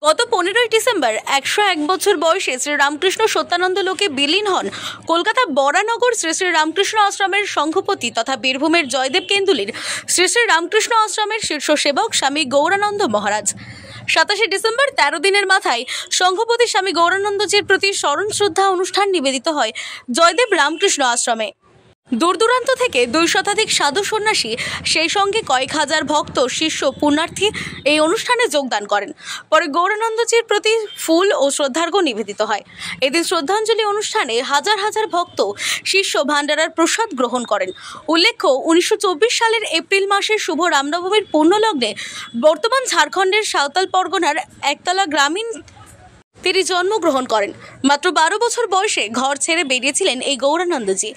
গত 15ই ডিসেম্বর 101 বছর বয়সে শ্রী রামকৃষ্ণ সত্যানন্দ লোকে বিলীন হন কলকাতা বরানগর শ্রী শ্রী রামকৃষ্ণ আশ্রমের সংঘপতি তথা বীরভূমের জয়দেব কেন্দুলির শ্রী শ্রী রামকৃষ্ণ আশ্রমের শীর্ষ সেবক স্বামী গৌরানন্দ মহারাজ। 27 ডিসেম্বর 13 দিনের মাথায় সংঘপতি স্বামী গৌরানন্দজির প্রতি স্মরণ শ্রদ্ধা অনুষ্ঠান নিবেদিত হয় জয়দেব রামকৃষ্ণ আশ্রমে। দূর দূরান্ত থেকে 2 শতাধিক সাধু সন্ন্যাসী সেই সঙ্গে কয়েক হাজার ভক্ত শিষ্য পুণ্যার্থী এই অনুষ্ঠানে যোগদান করেন। পরে গৌরানন্দজির প্রতি ফুল ও শ্রদ্ধার্ঘ্য নিবেদিত হয়। এদিন শ্রদ্ধাঞ্জলি অনুষ্ঠানে হাজার হাজার ভক্ত শিষ্য ভান্ডারার প্রসাদ গ্রহণ করেন। উল্লেখ্য 1924 সালের এপ্রিল মাসের শুভ রামনবমীর পুণ্যলগ্নে বর্তমান ঝাড়খণ্ডের সাঁওতাল পরগনার একতলা গ্রামীণ তিনি জন্মগ্রহণ করেন। মাত্র 12 বছর বয়সে ঘর ছেড়ে বেরিয়েছিলেন এই গৌরানন্দজি।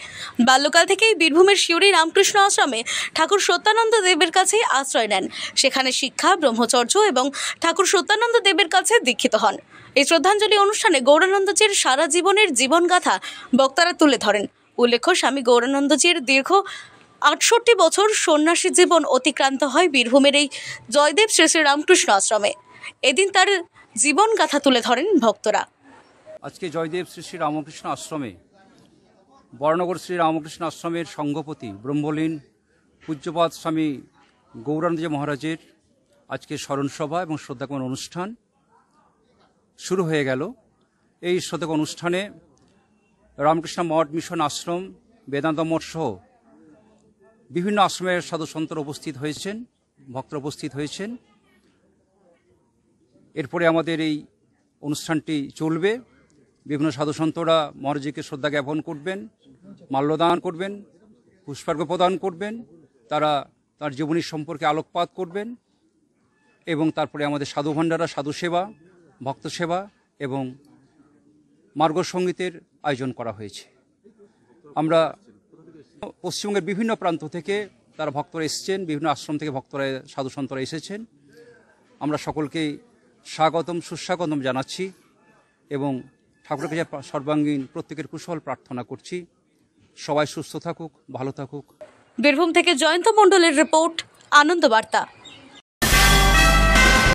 বাল্যকাল থেকেই বীরভূমের শিউরি রামকৃষ্ণ আশ্রমে ঠাকুর সত্যানন্দ দেবের কাছে আশ্রয় নেন। সেখানে শিক্ষা, ব্রহ্মচর্য এবং ঠাকুর সত্যানন্দ দেবের কাছে দীক্ষিত হন। এই শ্রদ্ধাঞ্জলি অনুষ্ঠানে গৌরানন্দজির সারা জীবনের জীবনগাথা বক্তারা তুলে ধরেন। উল্লেখ্য, স্বামী গৌরানন্দজির দীর্ঘ 68 বছর সন্ন্যাসী জীবন অতিক্রান্ত হয় বীরভূমের এই জয়দেব শ্রী শ্রী রামকৃষ্ণ আশ্রমে। এদিন তার জীবন গাথা তুলে ধরেন ভক্তরা। আজকে জয়দেব শ্রী শ্রী রামকৃষ্ণ আশ্রমে বরানগর শ্রী রামকৃষ্ণ আশ্রমের সংঘপতি ব্রহ্মলীন পূজ্যপাদ স্বামী গৌরানন্দজি মহারাজের আজকে স্মরণসভা এবং শ্রদ্ধাজ্ঞাপন অনুষ্ঠান শুরু হয়ে গেল। এই শ্রদ্ধাজ্ঞাপন অনুষ্ঠানে রামকৃষ্ণ মঠ মিশন আশ্রম, বেদান্ত মঠ সহ বিভিন্ন আশ্রমের সাধুসন্তরা উপস্থিত হয়েছেন, ভক্তরা উপস্থিত হয়েছেন। এরপরে আমাদের এই অনুষ্ঠানটি চলবে। বিভিন্ন সাধুসন্তরা মহারাজকে শ্রদ্ধা জ্ঞাপন করবেন, মাল্যদান করবেন, পুষ্পার্ঘ্য প্রদান করবেন, তারা তার জীবনী সম্পর্কে আলোকপাত করবেন এবং তারপরে আমাদের সাধু ভান্ডারা, সাধু সেবা, ভক্ত সেবা এবং মার্গ সঙ্গীতের আয়োজন করা হয়েছে। আমরা পশ্চিমবঙ্গের বিভিন্ন প্রান্ত থেকে তারা ভক্তরা এসেছেন, বিভিন্ন আশ্রম থেকে ভক্তরা সাধুসন্তরা এসেছেন। আমরা সকলকেই স্বাগতম, সুস্বাগতম জানাচ্ছি এবং ঠাকুরের কাছে সর্বাঙ্গীন প্রত্যেকের কুশল প্রার্থনা করছি। সবাই সুস্থ থাকুক, ভালো থাকুক। বীরভূম থেকে জয়ন্ত মণ্ডলের রিপোর্ট, আনন্দ বার্তা।